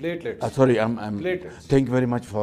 Platelets. sorry, Platelets. thank you very much for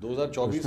2024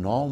9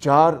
4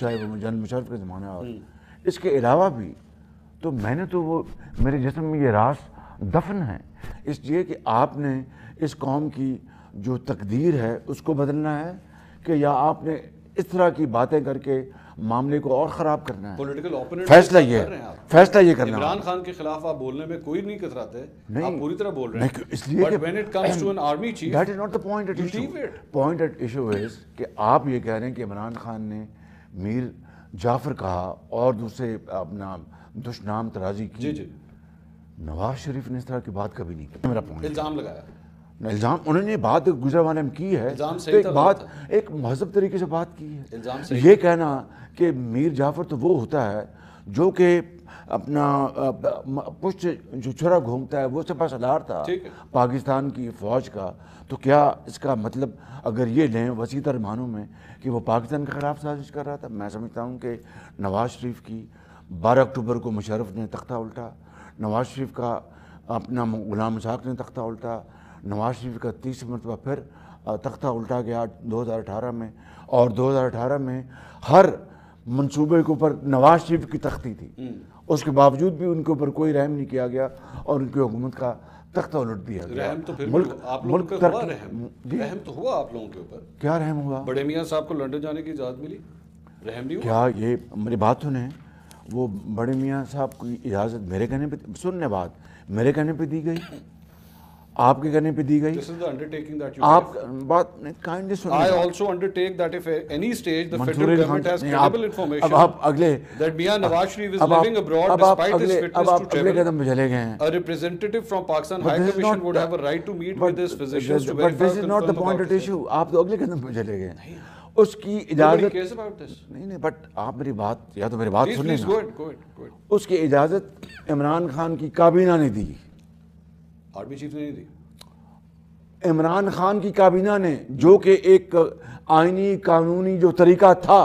چاہے وہ general Musharraf کا زمانہ اور اس کے علاوہ بھی، تو میں نے تو وہ میرے جسم میں یہ راز دفن ہے، اس لیے کہ آپ نے اس قوم کی جو تقدیر ہے اس کو بدلنا ہے کہ یا آپ نے اس طرح کی باتیں کر کے معاملے کو اور خراب کرنا ہے. پولیٹیکل اوپوننٹ فیصلہ یہ کرنا ہے. عمران خان کے خلاف آپ بولنے میں کوئی نہیں کتراتے، آپ پوری طرح بول رہے ہیں، اس لیے but when it comes to an army chief that is not the point at issue. Point at issue is کہ آپ یہ کہہ رہے ہیں کہ عمران خان نے میر جعفر کہا اور دوسرے اپنا دشنام ترازی کی. جی نواز شریف نے اس طرح کی بات کبھی نہیں کی. میرا پوائنٹ الزام لگایا، الزام انہوں نے بات گزرے والے میں کی ہے، تو ایک بات ایک مہذب طریقے سے بات کی ہے. یہ کہنا کہ میر جعفر تو وہ ہوتا ہے جو کہ اپنا پشت جو چھرا گھومتا ہے، وہ سپہ سالار تھا پاکستان کی فوج کا، تو کیا اس کا مطلب اگر یہ لیں وسیع تر معنوں میں کہ وہ پاکستان کے خلاف سازش کر رہا تھا؟ میں سمجھتا ہوں کہ نواز شریف کی 12 اکتوبر کو مشرف نے تختہ الٹا، نواز شریف کا اپنا غلام اسحاق نے تختہ الٹا، نواز شریف کا 30 مرتبہ پھر تختہ الٹا گیا 2018 میں، اور 2018 میں ہر منصوبے کے اوپر نواز شریف کی تختی تھی، اس کے باوجود بھی ان کے اوپر کوئی رحم نہیں کیا گیا اور ان کی حکومت کا تختہ الٹ دیا گیا. رحم تو پھر ملک رحم تو ہوا آپ لوگوں کے اوپر. کیا رحم ہوا؟ بڑے میاں صاحب کو لندن جانے کی اجازت ملی، رحم نہیں ہوا کیا؟ یہ میری بات سنیں، وہ بڑے میاں صاحب کی اجازت میرے کہنے پہ، سننے بات میرے کہنے پہ دی گئی، آپ کے کہنے پہ دی گئی. آپ بات کائنڈلی سنیں. I also undertake that if at any stage the federal government has credible information اب آپ اگلے that Mian Nawaz Sharif is living abroad despite his fitness to اگلے قدم پہ چلے گئے ہیں. A representative from Pakistan High Commission would have a right to meet with his physicians to But verify this is not the point at issue. آپ تو اگلے قدم پہ چلے گئے. اس کی اجازت نہیں، بٹ آپ میری بات یا تو میری بات سنیں نا. اس کی اجازت عمران خان کی کابینہ نے دی، آرمی چیف نے نہیں دی. عمران خان کی کابینہ نے، جو کہ ایک آئینی قانونی جو طریقہ تھا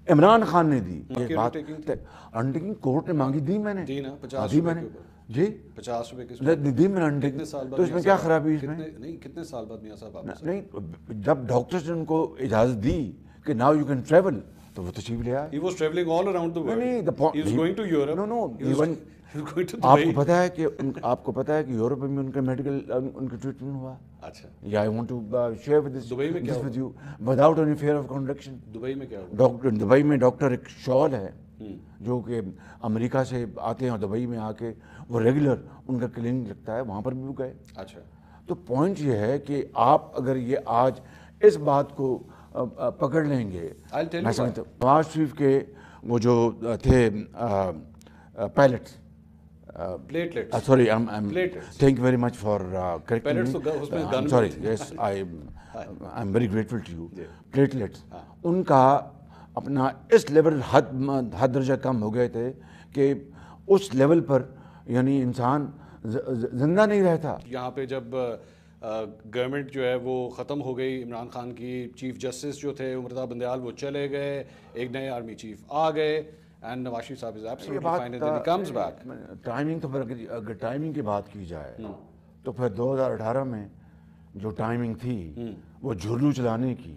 عمران خان نے دی. یہ بات انڈرٹیکنگ کورٹ نے مانگی، دی میں نے، دی نا 50 جی 50 روپے کی دی میں نے. تو اس میں کیا خرابی؟ اس میں نہیں، کتنے سال بعد میاں صاحب آپ نہیں، جب ڈاکٹرز نے ان کو اجازت دی کہ ناؤ یو کین ٹریول، تو وہ تشریف لے آئے. He was traveling all around the world. He was going to Europe. No, he was going to آپ Dubai. کو پتا ہے کہ آپ کو پتا ہے کہ یورپ میں ان کا میڈیکل ان کا ٹریٹمنٹ ہوا. اچھا. یا I want to share with this Dubai میں کیا with you without any fear of contradiction. Dubai میں کیا ہوا؟ ڈاکٹر دبئی میں ڈاکٹر ایک شال ہے جو کہ امریکہ سے آتے ہیں اور دبئی میں آ کے وہ ریگولر ان کا کلینک لگتا ہے، وہاں پر بھی وہ گئے. اچھا. تو پوائنٹ یہ ہے کہ آپ اگر یہ آج اس بات کو پکڑ لیں گے، میں سمجھتا ہوں نواز شریف کے وہ جو تھے pellets, sorry, thank you very much for correcting me. I'm sorry, yes, I'm very grateful to you. Platelets, ان کا اپنا اس لیول حد درجہ کم ہو گئے تھے کہ اس لیول پر یعنی انسان زندہ نہیں رہتا. یہاں پہ جب گورنمنٹ جو ہے وہ ختم ہو گئی، عمران خان کی چیف جسٹس جو تھے عمرتا بندیال وہ چلے گئے، ایک نئے آرمی چیف آ گئے، and Nawaz Sharif صاحب is absolutely fine and then he comes back. Timing تو اگر ٹائمنگ کی بات کی جائے تو پھر 2018 میں جو ٹائمنگ تھی وہ جھولو چلانے کی،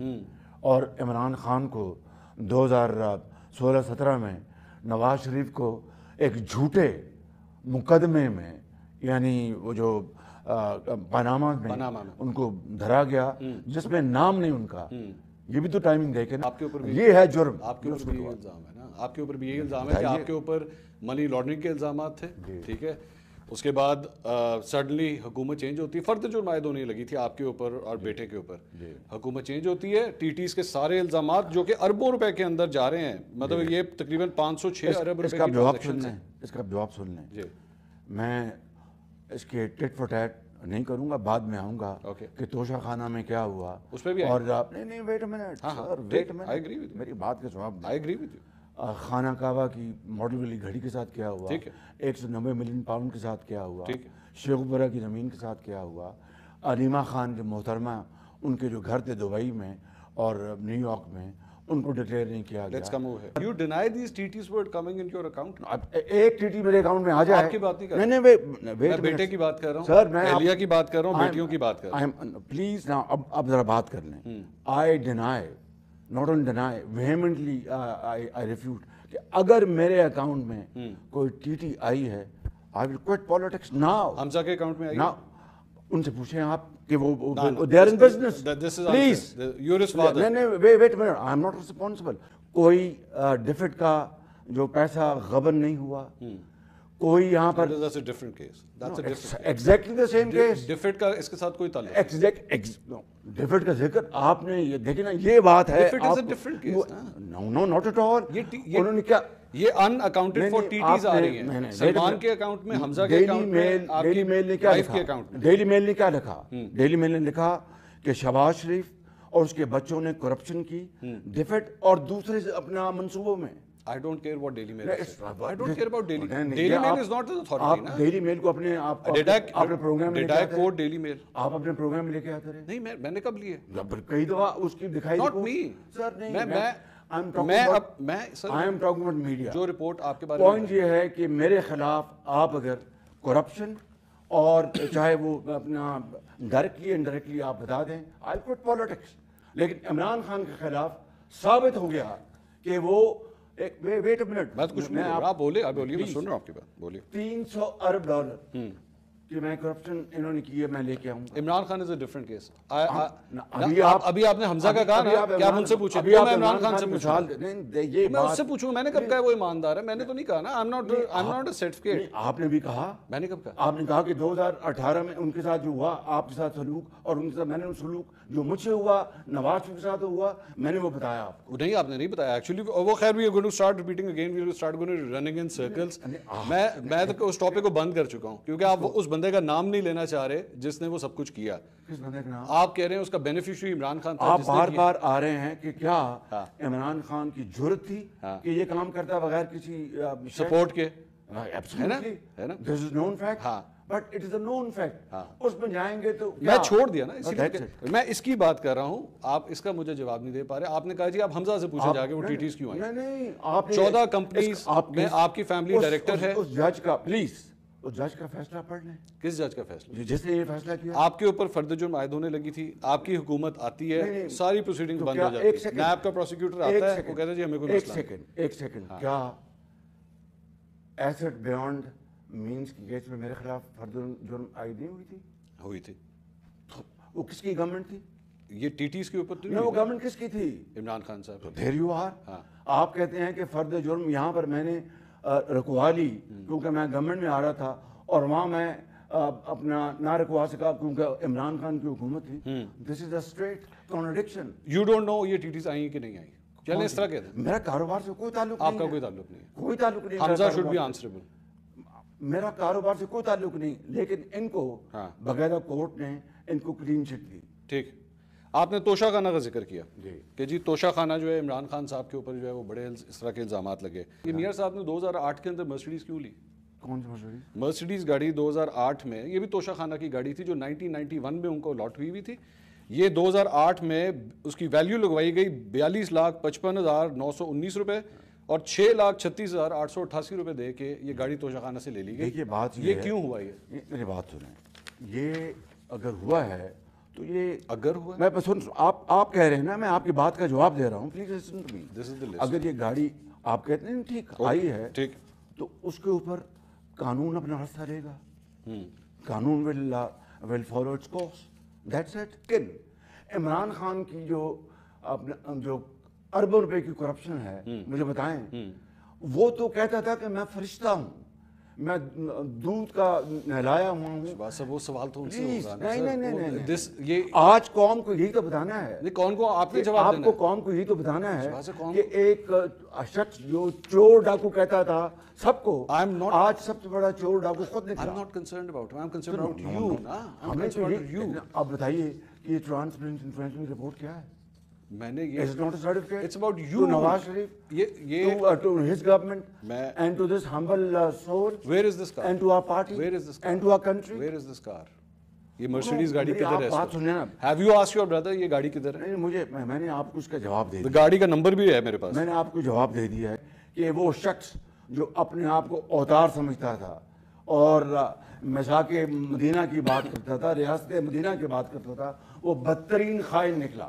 اور عمران خان کو 2016-17 میں نواز شریف کو ایک جھوٹے مقدمے میں، یعنی وہ جو پاناما میں ان کو دھرا گیا جس میں نام نہیں ان کا. یہ بھی تو ٹائمنگ دیکھیں نا. آپ کے اوپر یہ ہے جرم. آپ کے اوپر بھی یہ الزام ہے نا، آپ کے اوپر بھی یہی الزام ہے کہ آپ کے اوپر منی لانڈرنگ کے الزامات تھے. ٹھیک ہے. اس کے بعد سڈنلی حکومت چینج ہوتی ہے، فرد جرم عائد ہونے لگی تھی آپ کے اوپر اور بیٹے کے اوپر. حکومت چینج ہوتی ہے، ٹی ٹیز کے سارے الزامات جو کہ اربوں روپے کے اندر جا رہے ہیں، مطلب یہ تقریباً 506 ارب روپے کی ٹرانزیکشن ہیں. اس کا جواب سن لیں. میں اس کے ٹٹ فور ٹیٹ نہیں کروں گا، بعد میں آؤں گا کہ توشہ خانہ میں کیا ہوا اس پہ بھی. اور نہیں wait a minute sir, wait a minute, میری بات کا جواب. I agree with you. خانہ کعبہ کی ماڈل والی گھڑی کے ساتھ کیا ہوا، 190 ملین پاؤنڈ کے ساتھ کیا ہوا، شیخ برا کی زمین کے ساتھ کیا ہوا، علیمہ خان جو محترمہ ان کے جو گھر تھے دبئی میں اور نیو یارک میں، ان کو ڈکلیئر نہیں کیا گیا. Let's come over here. You deny these TTs were coming into your account? ایک ٹی ٹی میرے اکاؤنٹ میں آ جائے. آپ کی بات نہیں کر رہا. نہیں میں بیٹے کی بات کر رہا ہوں سر، میں اہلیہ کی بات کر رہا ہوں، بیٹیوں کی بات کر رہا ہوں. پلیز نا اب ذرا بات کر لیں. I deny not only deny, vehemently I refute کہ اگر میرے اکاؤنٹ میں کوئی ٹی آئی ہے, I will quit politics now. حمزہ کے اکاؤنٹ میں آئی Now, ان سے پوچھیں آپ کہ وہ they are in business. Please. You're his father. نہیں, wait a minute, I am not responsible. کوئی ڈیفٹ کا جو پیسہ غبن نہیں ہوا, کوئی یہاں پر That's a different case. That's a different exactly the same case. Deft کا اس کے ساتھ کوئی تعلق ڈیفٹ کا ذکر آپ نے یہ دیکھیں نا, یہ بات ہے. Defeat is a different case. No, not at all. انہوں نے کیا, یہ ان اکاؤنٹڈ فار ٹیٹیز آ رہی ہیں. سلمان کے اکاؤنٹ میں, حمزہ کے اکاؤنٹ میں, ڈیلی میل نے کیا لکھا, ڈیلی میل نے کیا لکھا, ڈیلی میل نے لکھا کہ شہباز شریف اور اس کے بچوں نے کرپشن کی, ڈیفٹ اور دوسرے اپنا منصوبوں میں. I don't care what Daily Mail is. I don't care about Daily Mail. Daily Mail is not the authority. آپ ڈیلی میل کو اپنے پروگرام میں Did I quote Daily Mail? آپ اپنے پروگرام میں لے کے آتے رہے. نہیں, میں نے کب لیے؟ کئی دفعہ اس کی دکھائی. Not me. سر نہیں, میں I am talking about media. جو رپورٹ آپ کے بارے میں, پوائنٹ یہ ہے کہ میرے خلاف آپ اگر کرپشن اور چاہے وہ اپنا ڈائریکٹلی انڈائریکٹلی آپ بتا دیں, I'll quit politics. لیکن عمران خان کے خلاف ثابت ہو گیا کہ وہ ویٹ اے منٹ, میں تو کچھ نہیں, آپ بولے, میں سن رہا ہوں آپ کی بات, بولیے. $300 ارب کہ میں کرپشن انہوں نے کی ہے, میں لے کے آؤں. عمران خان از اے ڈفرنٹ کیس. ابھی آپ نے حمزہ کا کہا نا, کیا آپ ان سے پوچھیں؟ میں عمران خان سے پوچھوں, میں اس سے پوچھوں, میں نے کب کہا وہ ایماندار ہے؟ میں نے تو نہیں کہا نا, I'm not a certificate. آپ نے بھی کہا, میں نے کب کہا؟ آپ نے کہا کہ 2018 میں ان کے ساتھ جو ہوا, آپ کے ساتھ سلوک, اور ان کے ساتھ میں نے سلوک جو مجھ سے ہوا, نواز شریف کے ساتھ ہوا, میں نے وہ بتایا آپ کو. نہیں, آپ نے نہیں بتایا ایکچولی. وہ خیر, we are going to start repeating again, we are going to start running in circles. میں تو اس ٹاپک کو بند کر چکا ہوں, کیونکہ آپ اس بندے کا نام نہیں لینا چاہ رہے جس نے وہ سب کچھ کیا. کس بندے کا نام؟ آپ کہہ رہے ہیں اس کا بینیفیشری عمران خان تھا. آپ بار بار آ رہے ہیں کہ کیا عمران خان کی جرت تھی کہ یہ کام کرتا بغیر کسی سپورٹ کے, ہے نا, this is known fact. But it is a known fact. اس میں جائیں گے تو میں چھوڑ دیا نا, اسی لیے میں اس کی بات کر رہا ہوں. آپ اس کا مجھے جواب نہیں دے پا رہے. آپ نے کہا جی آپ حمزہ سے پوچھیں جا کے وہ ٹیٹیز کیوں آئیں. نہیں, آپ 14 کمپنیز میں آپ کی فیملی ڈائریکٹر ہے. اس جج کا, پلیز اس جج کا فیصلہ پڑھ لیں. کس جج کا فیصلہ؟ جس نے یہ فیصلہ کیا. آپ کے اوپر فرد جرم عائد ہونے لگی تھی, آپ کی حکومت آتی ہے, ساری پروسیڈنگ بند ہو جاتی ہے, نیب کا پروسیکیوٹر آتا ہے, وہ کہتا ہے جی ہمیں کوئی مسئلہ نہیں. ایک سیکنڈ, کیا ایسٹ بیونڈ مینس کی کیس میں میرے خلاف فرد جرم عائد نہیں ہوئی تھی؟ ہوئی تھی. وہ کس کی گورنمنٹ تھی؟ یہ ٹیٹیز کے اوپر وہ گورنمنٹ کس کی تھی؟ عمران خان صاحب. There you are. آپ کہتے ہیں کہ فرد جرم یہاں پر میں نے رکوا لی کیونکہ میں گورنمنٹ میں آ رہا تھا, اور وہاں میں اپنا نہ رکوا سکا کیونکہ عمران خان کی حکومت تھی. This is a straight contradiction. You don't know یہ ٹیٹیز آئی کہ نہیں آئی. چلیں اس طرح کہتے ہیں, میرا کاروبار سے کوئی تعلق نہیں. آپ کا کوئی تعلق نہیں, کوئی تعلق نہیں. حمزہ شوڈ بی آنسریبل. میرا کاروبار سے کوئی تعلق نہیں, لیکن ان کو باقاعدہ کورٹ نے ان کو کلین چٹ دی. ٹھیک. آپ نے توشہ خانہ کا ذکر کیا کہ جی توشہ خانہ جو ہے عمران خان صاحب کے اوپر جو ہے وہ بڑے اس طرح کے الزامات لگے. یہ میئر صاحب نے 2008 کے اندر مرسیڈیز کیوں لی؟ کون سی مرسیڈیز؟ مرسیڈیز گاڑی 2008 میں, یہ بھی توشہ خانہ کی گاڑی تھی جو 1991 میں ان کو لاٹ ہوئی تھی. یہ 2008 میں اس کی ویلیو لگوائی گئی 42,55,919 روپے اور 6,36,888 روپے دے کے یہ گاڑی توشہ خانہ سے لے لی گئی. یہ بات یہ کیوں ہوا؟ یہ میری بات سنیں, یہ اگر ہوا ہے تو یہ اگر ہوا, میں سن, آپ کہہ رہے ہیں نا, میں آپ کی بات کا جواب دے رہا ہوں, پلیز لسن ٹو می. اگر یہ گاڑی آپ کہتے ہیں ٹھیک آئی ہے, ٹھیک, تو اس کے اوپر قانون اپنا راستہ لے گا. قانون will follow its course. That's it. کن عمران خان کی جو اربوں روپے کی کرپشن ہے, مجھے بتائیں, وہ تو کہتا تھا کہ میں فرشتہ ہوں, میں دودھ کا نہلایا ہوا ہوں. وہ سوال تو ان سے ہوگا. نہیں, آج قوم کو یہی تو بتانا ہے. کون کو آپ نے جواب دینا ہے؟ آپ کو قوم کو یہی تو بتانا ہے کہ ایک شخص جو چور ڈاکو کہتا تھا سب کو, آج سب سے بڑا چور ڈاکو خود نکلا. I'm not concerned about him, I'm concerned about you. I'm concerned about you. آپ بتائیے کہ یہ ٹرانسپیرنسی انفارمیشن رپورٹ کیا ہے؟ میں نے یہ It's not a certificate. It's about you. To Nawaz Sharif, to his government, and to this humble soul. Where is this car? And to our party. Where is this car? And to our country. Where is this car? یہ Mercedes گاڑی کدھر ہے؟ بات سنیں نا. Have you asked your brother یہ گاڑی کدھر ہے؟ نہیں, میں نے آپ کو اس کا جواب دے دیا. گاڑی کا نمبر بھی ہے میرے پاس. میں نے آپ کو جواب دے دیا ہے کہ وہ شخص جو اپنے آپ کو اوتار سمجھتا تھا اور مساک مدینہ کی بات کرتا تھا, ریاست مدینہ کی بات کرتا تھا, وہ بدترین خائن نکلا.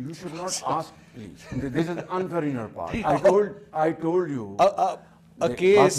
you should not ask please. This is unfair in your part. I told you. A case